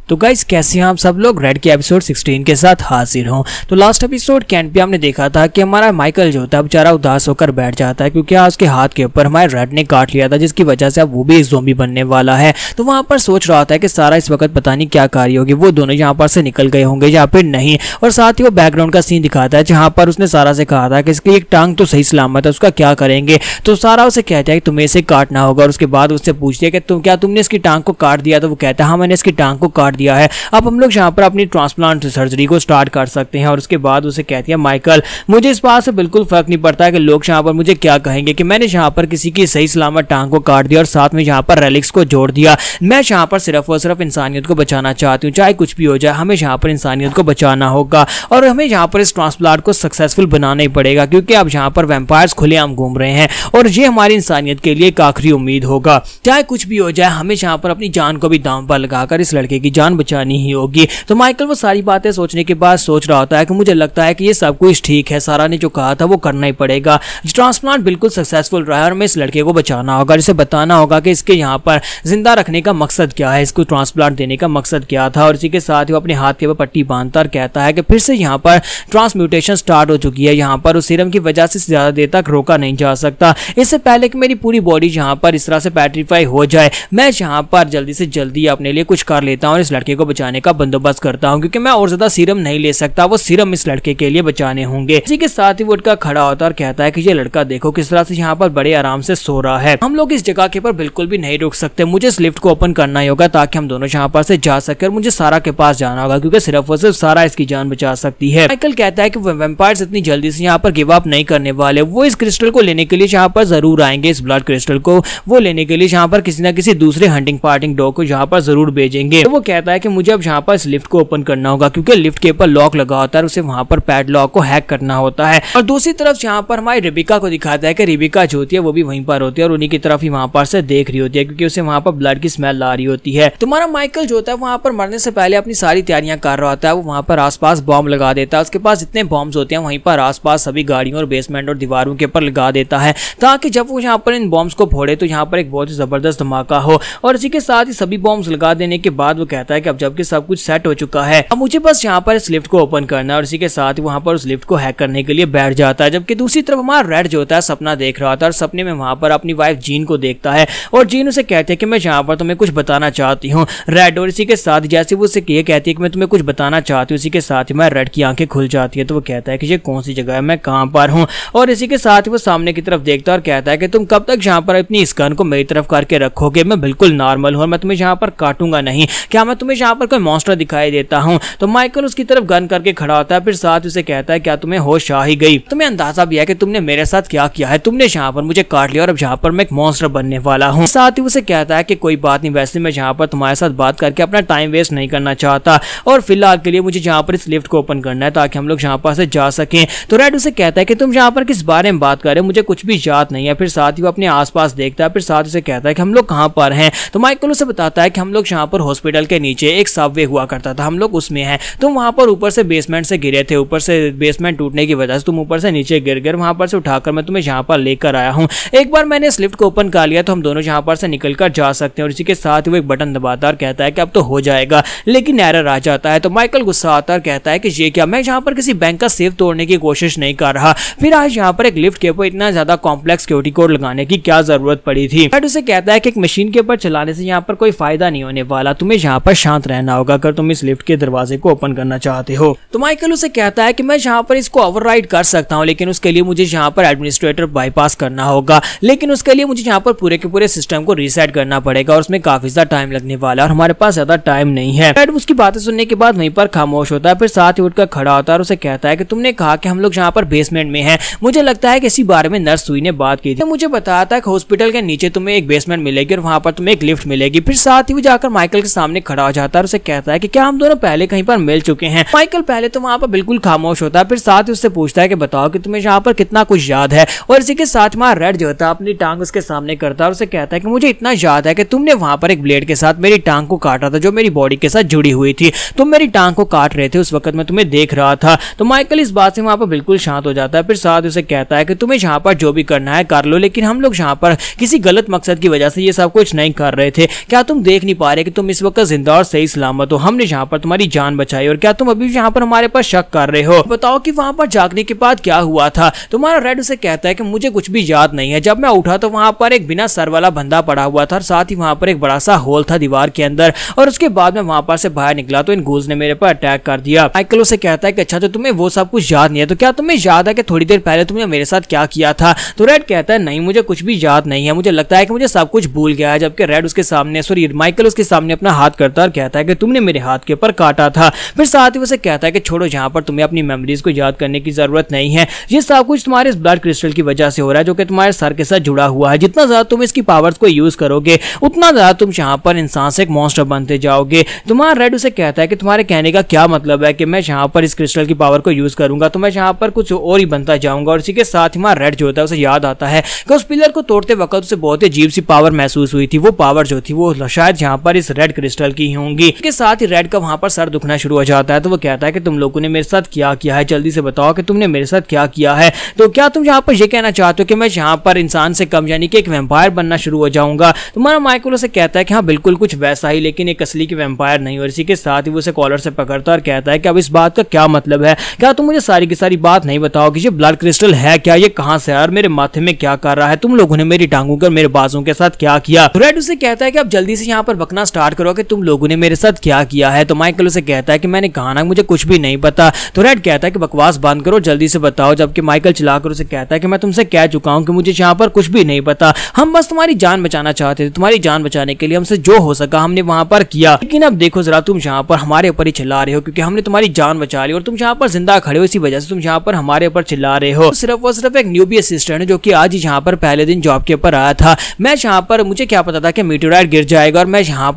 तो गाइस कैसे हैं आप सब लोग। रेड के एपिसोड 16 के साथ हाजिर हूं। तो लास्ट एपिसोड के एंड पे हमने देखा था कि हमारा माइकल जो था बेचारा उदास होकर बैठ जाता है क्योंकि आज उसके हाथ के ऊपर हमारे रेड ने काट लिया था, जिसकी वजह से अब वो भी एक ज़ोंबी बनने वाला है। तो वहां पर सोच रहा था कि सारा इस वक्त पता नहीं क्या कार्य होगी, वो दोनों यहाँ पर से निकल गए होंगे या फिर नहीं। और साथ ही वो बैकग्राउंड का सीन दिखाता है जहाँ पर उसने सारा से कहा था कि इसकी एक टांग तो सही सलामत है, उसका क्या करेंगे। तो सारा उसे कहता है कि तुम्हें इसे काटना होगा और उसके बाद उससे पूछती है कि क्या तुमने इसकी टांग को काट दिया। तो वो कहता है हाँ मैंने इसकी टांग को काट दिया है, अब हम लोग यहाँ पर अपनी ट्रांसप्लांट सर्जरी को स्टार्ट कर सकते हैं। और उसके बाद उसे कहती है माइकल मुझे इस बात से बिल्कुल फर्क नहीं पड़ता है कि लोग यहाँ पर मुझे क्या कहेंगे कि मैंने यहाँ पर किसी की सही सलामत टांग को काट दिया और साथ में यहाँ पर रेलिक्स को जोड़ दिया। मैं यहाँ पर सिर्फ और सिर्फ इंसानियत को बचाना चाहती हूँ, चाहे कुछ भी हो जाए हमें यहाँ पर इंसानियत को बचाना होगा और हमें यहाँ पर इस ट्रांसप्लांट को सक्सेसफुल बनाना ही पड़ेगा क्योंकि अब यहाँ पर वैम्पायर्स खुलेआम घूम रहे हैं और ये हमारी इंसानियत के लिए एक आखिरी उम्मीद होगा। चाहे कुछ भी हो जाए हमें यहाँ पर अपनी जान को भी दांव पर लगाकर इस लड़के की जान बचानी ही होगी। तो माइकल वो सारी बातें सोचने के बाद सोच रहा होता है कि मुझे लगता है कि ये सब कुछ ठीक है, सारा ने जो कहा था वो करना ही पड़ेगा। ट्रांसप्लांट बिल्कुल सक्सेसफुल रहा है और हमें इस लड़के को बचाना होगा, इसे बताना होगा कि इसके यहाँ पर जिंदा रखने का मकसद क्या है, इसको ट्रांसप्लांट देने का मकसद क्या था। और इसी के साथ ही वो अपने हाथ के ऊपर पट्टी बांधता और कहता है कि फिर से यहाँ पर ट्रांसम्यूटेशन स्टार्ट हो चुकी है, यहाँ पर उस सीरम की वजह से ज्यादा देर तक रोका नहीं जा सकता। इससे पहले कि मेरी पूरी बॉडी यहाँ पर इस तरह से पेट्रीफाई हो जाए मैं यहाँ पर जल्दी से जल्दी अपने लिए कुछ कर लेता हूँ और इस लड़के को बचाने का बंदोबस्त करता हूँ क्योंकि मैं और ज्यादा सीरम नहीं ले सकता, वो सीरम इस लड़के के लिए बचाने होंगे। इसी के साथ ही वो उठकर खड़ा होता और कहता है कि ये लड़का देखो किस तरह से यहाँ पर बड़े आराम से सो रहा है, हम लोग इस जगह के ऊपर बिल्कुल भी नहीं रुक सकते, मुझे इस लिफ्ट को ओपन करना ही होगा ताकि हम दोनों यहाँ पर से जा सके और मुझे सारा के पास जाना होगा क्योंकि सिर्फ और सिर्फ सारा इसकी जान बचा सकती है। माइकल कहता है कि वैम्पायर्स इतनी जल्दी से यहाँ पर गिव अप नहीं करने वाले, वो इस क्रिस्टल को लेने के लिए यहाँ पर जरूर आएंगे, इस ब्लड क्रिस्टल को वो लेने के लिए यहाँ पर किसी ना किसी दूसरे हंटिंग पार्टिंग डॉग को यहाँ पर जरूर भेजेंगे। तो वो कहता है कि मुझे अब यहाँ पर इस लिफ्ट को ओपन करना होगा क्योंकि लिफ्ट के ऊपर लॉक लगा होता है, उसे वहां पर पैडलॉक को हैक करना होता है। और दूसरी तरफ यहाँ पर हमारी रिबिका को दिखाता है कि रिबिका जो होती है वो भी वहीं पर होती है और उन्हीं की तरफ ही वहां पर से देख रही होती है क्योंकि उसे वहां पर ब्लड की स्मेल आ रही होती है। तुम्हारा माइकल जो होता है वहां पर मरने से पहले अपनी सारी तैयारियां कर रहा होता है, वो वहां पर आसपास बॉम्ब लगा देता है, उसके पास जितने बॉम्ब्स होते हैं वहीं पर आसपास सभी गाड़ियों और बेसमेंट और दीवारों के ऊपर लगा देता है ताकि जब वो यहाँ पर इन बॉम्ब्स को फोड़े तो यहाँ पर एक बहुत ही जबरदस्त धमाका हो। और इसी के साथ ही सभी बॉम्ब्स लगा देने के बाद वो कहता है कि अब जबकि सब कुछ सेट हो चुका है अब मुझे बस यहाँ पर इस लिफ्ट को ओपन करना है और इसी के साथ ही वहां पर उस लिफ्ट को हैक करने के लिए बैठ जाता है। जबकि दूसरी तरफ हमारा रेड जो होता है सपना देख रहा था और सपने में वहां पर अपनी वाइफ जीन को देखता है और जीन उसे कहते हैं कि मैं यहाँ पर तुम्हें कुछ बताना चाहती हूँ रेड। और इसी के साथ जैसे वो उसे ये कहती है कि मैं तुम्हें कुछ बताना चाहती हूँ, इसी के साथ ही मैं रेड की आंखें खुल जाती है। तो वो कहता है कि ये कौन सी जगह है, मैं कहाँ पर हूँ। और इसी के साथ ही वो सामने की तरफ देखता है और कहता है कि तुम कब तक यहाँ पर अपनी इस गन को मेरी तरफ करके रखोगे, मैं बिल्कुल नॉर्मल हूँ और मैं तुम्हें यहाँ पर काटूंगा नहीं, क्या मैं तुम्हें यहाँ पर कोई मॉन्स्टर दिखाई देता हूँ। तो माइकल उसकी तरफ गन करके खड़ा होता है, फिर साथ उसे कहता है क्या तुम्हें होश आ ही गई, तुम्हें अंदाजा भी है कि तुमने मेरे साथ क्या किया है, तुमने यहाँ पर मुझे काट लिया और अब यहाँ पर मैं एक मॉन्स्टर बनने वाला हूँ। साथ ही उसे कहता है कि कोई बात नहीं, वैसे मैं यहाँ पर तुम्हारे साथ बात करके अपना टाइम वेस्ट नहीं करना चाहता और फिलहाल के लिए मुझे यहाँ पर इस लिफ्ट को ओपन करना है ताकि हम लोग यहाँ पर से जा सकें। तो रेड उसे कहता है कि तुम यहाँ पर किस बारे में बात कर रहे हो, मुझे कुछ भी याद नहीं है। फिर साथ ही वो अपने आसपास देखता है, फिर साथ उसे कहता है कि हम लोग कहाँ पर हैं। तो माइकल उसे बताता है कि हम लोग यहाँ पर हॉस्पिटल के नीचे एक सबवे हुआ करता था, हम लोग उसमें हैं, तुम वहां पर ऊपर से बेसमेंट से गिरे थे, ऊपर से बेसमेंट टूटने की वजह से तुम ऊपर से नीचे गिर गए, वहां पर से उठाकर मैं तुम्हें यहाँ पर लेकर आया हूँ। एक बार मैंने इस लिफ्ट को ओपन कर लिया तो हम दोनों यहाँ पर से निकलकर जा सकते हैं। और इसी के साथ वो एक बटन दबाता और कहता है कि अब तो हो जाएगा, लेकिन एरर आ जाता है। तो माइकल गुस्सा आता और कहता है कि ये क्या, मैं यहाँ पर किसी बैंक का सेफ तोड़ने की कोशिश नहीं कर रहा, फिर आज यहाँ पर एक लिफ्ट के ऊपर इतना ज्यादा कॉम्प्लेक्स सिक्योरिटी कोड लगाने की क्या जरूरत पड़ी थी। बट उसे कहता है कि एक मशीन के ऊपर चलाने से यहाँ पर कोई फायदा नहीं होने वाला, तुम्हें यहाँ पर शांत रहना होगा अगर तुम इस लिफ्ट के दरवाजे को ओपन करना चाहते हो। तो माइकल उसे कहता है कि मैं यहाँ पर इसको ओवरराइड कर सकता हूँ लेकिन उसके लिए मुझे यहाँ पर एडमिनिस्ट्रेटर बाईपास करना होगा, लेकिन उसके लिए मुझे यहाँ पर पूरे के पूरे सिस्टम को रीसेट करना पड़ेगा और उसमें काफी ज्यादा टाइम लगने वाला है और हमारे पास ज्यादा टाइम नहीं है। रेड उसकी बातें सुनने के बाद वहीं पर खामोश होता है, फिर साथ ही उठकर खड़ा होता है और उसे कहता है कि तुमने कहा कि हम लोग यहाँ पर बेसमेंट में हैं, मुझे लगता है कि इसी बारे में नर्स सुई ने बात की थी, मुझे बताया था कि हॉस्पिटल के नीचे तुम्हें एक बेसमेंट मिलेगी और वहां पर तुम्हें एक लिफ्ट मिलेगी। फिर साथ ही वो जाकर माइकल के सामने खड़ा हो जाता है और उसे कहता है कि क्या हम दोनों पहले कहीं पर मिल चुके हैं। माइकल पहले तो वहां पर बिल्कुल खामोश होता है, फिर साथ ही उससे पूछता है कि बताओ कि तुम्हें यहाँ पर कितना कुछ याद है। और इसी के साथ में रेड जो होता है अपनी टांग उसके सामने करता है और उसे कहता है कि मुझे इतना याद है कि तुमने वहां पर एक ब्लेड के साथ मेरी टांग को काटा था जो मेरी बॉडी के साथ जुड़ी हुई थी, तुम मेरी टांग को काट रहे थे, उस वक्त मैं तुम्हें देख रहा था। तो माइकल इस बात से वहां पर बिल्कुल शांत हो जाता है, फिर साथ उसे कहता है कि तुम्हें यहाँ पर जो भी करना है कर लो, लेकिन हम लोग यहाँ पर किसी गलत मकसद की वजह से ये सब कुछ नहीं कर रहे थे, क्या तुम देख नहीं पा रहे कि तुम इस वक्त जिंदा और सही सलामत हो, हमने यहाँ पर तुम्हारी जान बचाई और क्या तुम अभी भी यहाँ पर हमारे पास शक कर रहे हो? बताओ कि वहाँ पर जागने के बाद क्या हुआ था? तुम्हारा रेड उसे कहता है कि मुझे कुछ भी याद नहीं है, जब मैं उठा तो वहाँ पर एक बिना सर वाला बंदा पड़ा हुआ था और साथ ही वहाँ पर एक बड़ा सा होल था दीवार के अंदर, और उसके बाद मैं वहाँ पर से बाहर निकला तो इन गूल्स ने मेरे पर अटैक कर दिया। माइकल उसे कहता है कि अच्छा तो तुम्हें वो सब कुछ याद नहीं है, तो क्या तुम्हें याद है कि थोड़ी देर पहले तुमने मेरे साथ क्या किया था? तो रेड कहता है नहीं मुझे कुछ भी याद नहीं है, मुझे लगता है कि मुझे सब कुछ भूल गया है। जबकि रेड उसके सामने माइकल उसके सामने अपना हाथ करता है और कहता है कि तुमने मेरे हाथ के ऊपर काटा था। फिर साथ ही उसे कहता है कि छोड़ो, जहां पर तुम्हें अपनी मेमोरीज को याद करने की जरूरत नहीं है, ये सब कुछ तुम्हारे इस ब्लड क्रिस्टल की वजह से हो रहा है जो कि तुम्हारे सर के साथ जुड़ा हुआ है। जितना ज्यादा तुम इसकी पावर्स को यूज करोगे उतना ज्यादा तुम यहाँ पर इंसान से एक मॉन्स्टर बनते जाओगे। तुम्हारा रेड उसे कहता है कि तुम्हारे कहने का क्या मतलब है कि मैं यहाँ पर इस क्रिस्टल की पावर को यूज करूंगा तो मैं यहाँ पर कुछ और ही बनता जाऊंगा। और इसी के साथ ही रेड जो होता है उसे याद आता है कि उस पिलर को तोड़ते वक्त उसे बहुत ही अजीब सी पावर महसूस हुई थी। वो पावर जो थी वो शायद यहाँ पर इस रेड क्रिस्टल की होंगी। इसके साथ ही रेड का वहां पर सर दुखना शुरू हो जाता है, तो वो कहता है कि तुम लोगों ने मेरे साथ क्या किया है, जल्दी से बताओ कि तुमने मेरे साथ क्या किया है। तो क्या तुम यहाँ पर ये कहना चाहते हो कि मैं यहाँ पर इंसान से कम यानी कि एक वैम्पायर बनना शुरू हो जाऊंगा? तुम्हारा माइकल उसे कहता है कि हाँ बिल्कुल कुछ वैसा ही, लेकिन एक असली की वैम्पायर नहीं। और इसी के साथ ही वो उसे कॉलर से पकड़ता है और कहता है कि अब इस बात का क्या मतलब है? क्या तुम मुझे सारी की सारी बात नहीं बताओगे? ये ब्लड क्रिस्टल है क्या? ये कहां से है और मेरे माथे में क्या कर रहा है? तुम लोगों ने मेरी टांगों के और मेरे बाजों के साथ क्या किया? रेड उसे कहता है कि अब जल्दी से यहाँ पर बकना स्टार्ट करो कि तुम लोगों ने मेरे साथ क्या किया है। तो माइकल उसे कहता है कि मैंने कहा ना मुझे कुछ भी नहीं पता। तो रेड कहता है कि बकवास बंद करो, जल्दी से बताओ। जबकि माइकल चिल्लाकर उसे कहता है कि मैं तुमसे कह चुका हूं कि मुझे यहाँ पर कुछ भी नहीं पता, हम बस तुम्हारी जान बचाना चाहते थे, तुम्हारी जान बचाने के लिए हमसे जो हो सका हमने वहां पर किया। लेकिन अब देखो जरा, तुम यहाँ पर हमारे ऊपर ही चिल्ला रहे हो क्योंकि हमने तुम्हारी जान बचा ली और तुम यहाँ पर जिंदा खड़े हो, इसी वजह से तुम यहाँ पर हमारे ऊपर चिल्ला रहे हो। सिर्फ और सिर्फ एक न्यूबी असिस्टेंट है जो कि आज ही यहाँ पर पहले दिन जॉब के ऊपर आया था। मैं यहाँ पर मुझे क्या पता था कि मीटेओराइट गिर जाएगा और मैं यहाँ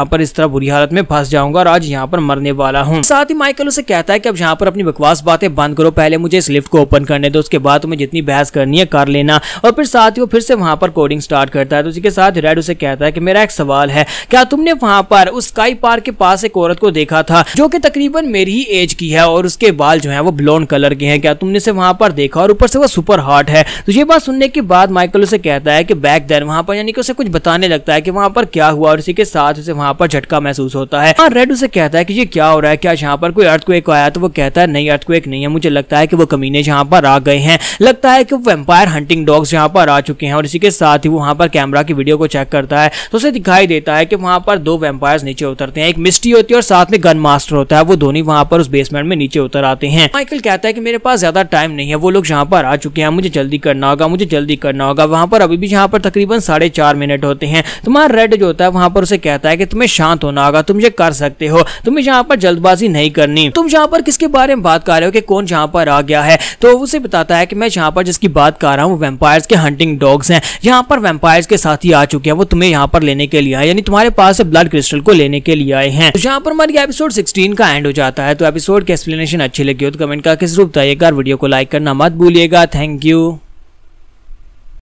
पर इस तरह बुरी हालत में फंस जाऊंगा और आज यहाँ पर मरने वाला हूँ। साथ ही माइकल उसे कहता है कि अब यहाँ पर अपनी बकवास बातें बंद करो, पहले मुझे इस लिफ्ट को ओपन करने दो, उसके बाद तुम्हें जितनी बहस करनी है कर लेना। और फिर साथ ही वो फिर से वहां पर कोडिंग स्टार्ट करता है। तो उसी के साथ रेड उसे कहता है कि मेरा एक सवाल है, क्या तुमने वहां पर उस स्काई पार्क के पास एक औरत को देखा था जो कि तकरीबन मेरी ही एज की है और उसके बाल जो है वो ब्लॉन्ड कलर के हैं? क्या तुमने से वहां पर देखा? और ऊपर से वो सुपर हॉट है। तो ये बात सुनने के बाद माइकल उसे कहता है कि बैक देन वहां पर, यानी कि उसे कुछ बताने लगता है कि वहां पर क्या हुआ और इसी के साथ उसे वहां पर झटका महसूस होता है। रेड उसे कहता है कि ये क्या हो रहा है, क्या यहाँ पर कोई अर्थक्वेक आया? तो वो कहता है नहीं, अर्थक्वेक नहीं है, मुझे लगता है कि वो कमीने यहाँ पर आ गए हैं, लगता है कि वो वैम्पायर हंटिंग डॉग्स यहाँ पर आ चुके हैं। और इसी के साथ ही वो वहां पर कैमरा की वीडियो को चेक करता है तो उसे दिखाई देता है कि वहां पर दो वैम्पायर्स नीचे उतरते हैं, एक मिस्टी होती है और साथ में गन मास्टर होता है। वो दोनों वहां पर उस बेसमेंट में नीचे उतर आते हैं। माइकल कहता है कि मेरे पास ज्यादा टाइम नहीं है, वो लोग यहाँ पर आ चुके हैं, मुझे जल्दी करना होगा, मुझे जल्दी करना होगा। वहां पर अभी भी यहाँ पर तकरीबन 4.5 मिनट होते हैं। तुम्हारा रेड जो होता है वहां पर उसे कहता है कि तुम्हें शांत होना होगा, तुम ये कर सकते हो, तुम्हें यहाँ पर जल्दबाजी नहीं करनी। तुम यहाँ पर किसके बारे में बात कर रहे हो कि कौन यहाँ पर आ गया है? तो उसे बताता है कि मैं यहाँ पर जिसकी बात कर रहा हूँ वैम्पायर्स के हंटिंग डॉग्स हैं, यहाँ पर वैम्पायर्स के साथ ही आ चुके हैं, वो तुम्हें यहाँ पर लेने के लिए आए, यानी तुम्हारे पास से ब्लड क्रिस्टल को लेने के लिए आए हैं। तो यहाँ पर हमारी एपिसोड 16 का एंड हो जाता है। तो एपिसोड की एक्सप्लेनेशन अच्छी लगी हो तो कमेंट करके जरूर बताइएगा, वीडियो को लाइक करना मत भूलिएगा। Thank you.